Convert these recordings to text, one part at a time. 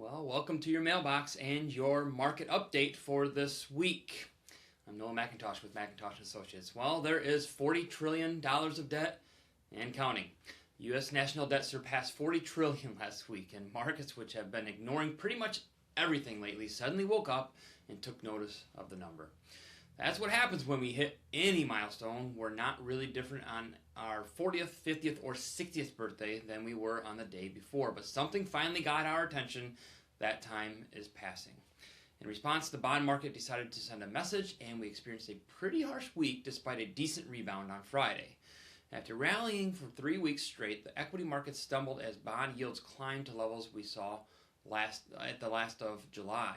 Well, welcome to your mailbox and your market update for this week. I'm Noah McIntosh with McIntosh Associates. Well, there is $40 trillion of debt and counting. U.S. national debt surpassed $40 trillion last week, and markets, which have been ignoring pretty much everything lately, suddenly woke up and took notice of the number. That's what happens when we hit any milestone. We're not really different on our 40th, 50th, or 60th birthday than we were on the day before. But something finally got our attention. That time is passing. In response, the bond market decided to send a message, and we experienced a pretty harsh week despite a decent rebound on Friday. After rallying for 3 weeks straight, the equity market stumbled as bond yields climbed to levels we saw at the last of July.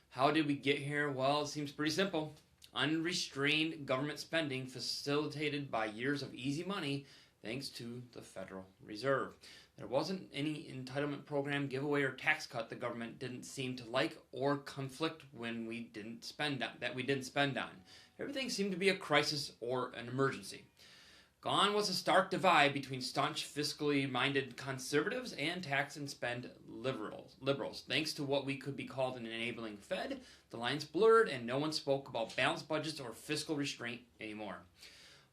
How did we get here? Well, it seems pretty simple. Unrestrained government spending facilitated by years of easy money thanks to the Federal Reserve. There wasn't any entitlement program, giveaway, or tax cut the government didn't seem to like or conflict when we didn't spend on. Everything seemed to be a crisis or an emergency. Gone was a stark divide between staunch fiscally minded conservatives and tax and spend liberals. Thanks to what we could be called an enabling Fed, the lines blurred and no one spoke about balanced budgets or fiscal restraint anymore.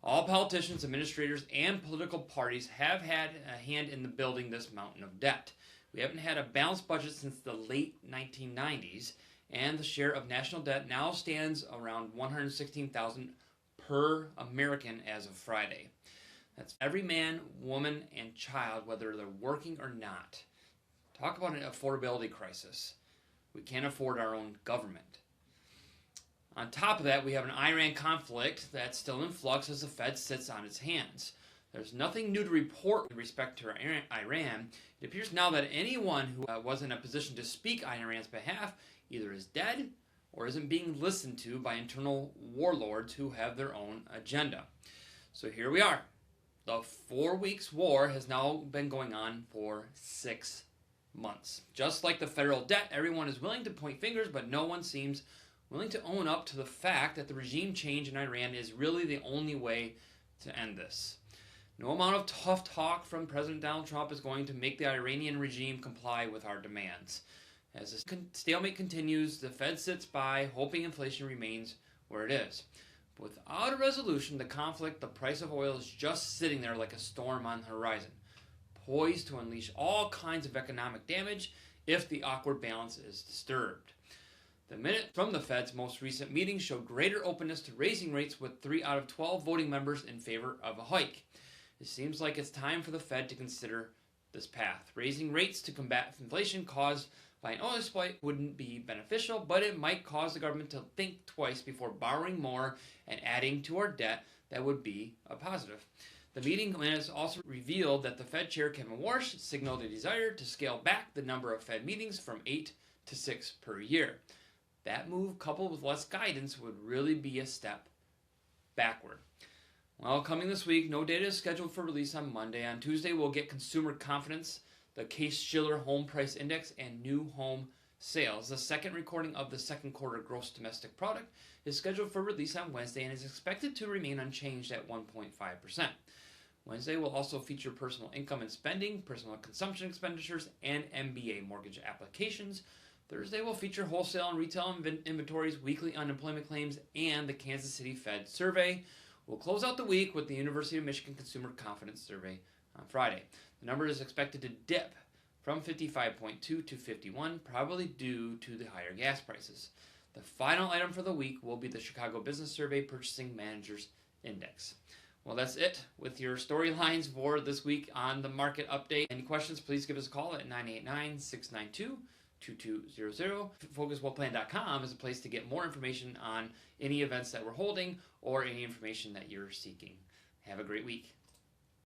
All politicians, administrators, and political parties have had a hand in the building this mountain of debt. We haven't had a balanced budget since the late 1990s, and the share of national debt now stands around $116,000 per American as of Friday. That's every man, woman, and child, whether they're working or not. Talk about an affordability crisis. We can't afford our own government. On top of that, we have an Iran conflict that's still in flux as the Fed sits on its hands. There's nothing new to report with respect to Iran. It appears now that anyone who was in a position to speak on Iran's behalf either is dead or isn't being listened to by internal warlords who have their own agenda. So here we are. The 4 weeks war has now been going on for 6 months. Just like the federal debt, everyone is willing to point fingers, but no one seems willing to own up to the fact that the regime change in Iran is really the only way to end this. No amount of tough talk from President Donald Trump is going to make the Iranian regime comply with our demands. As the stalemate continues, the Fed sits by, hoping inflation remains where it is. Without a resolution, the price of oil is just sitting there like a storm on the horizon, poised to unleash all kinds of economic damage if the awkward balance is disturbed. The minute from the Fed's most recent meeting showed greater openness to raising rates, with 3 out of 12 voting members in favor of a hike. It seems like it's time for the Fed to consider this path. Raising rates to combat inflation caused by an oil spike wouldn't be beneficial, but it might cause the government to think twice before borrowing more and adding to our debt. That would be a positive. The meeting has also revealed that the Fed Chair Kevin Warsh signaled a desire to scale back the number of Fed meetings from 8 to 6 per year. That move, coupled with less guidance, would really be a step backward. Well, coming this week, no data is scheduled for release on Monday. On Tuesday, we'll get consumer confidence, the Case-Shiller Home Price Index, and new home sales. The second recording of the second quarter gross domestic product is scheduled for release on Wednesday and is expected to remain unchanged at 1.5%. Wednesday will also feature personal income and spending, personal consumption expenditures, and MBA mortgage applications. Thursday will feature wholesale and retail inventories, weekly unemployment claims, and the Kansas City Fed survey. We'll close out the week with the University of Michigan Consumer Confidence Survey on Friday. The number is expected to dip from 55.2 to 51, probably due to the higher gas prices. The final item for the week will be the Chicago Business Survey Purchasing Managers Index. Well, that's it with your storylines for this week on the market update. Any questions, please give us a call at 989-692-2200. FocusWealthPlan.com is a place to get more information on any events that we're holding or any information that you're seeking. Have a great week.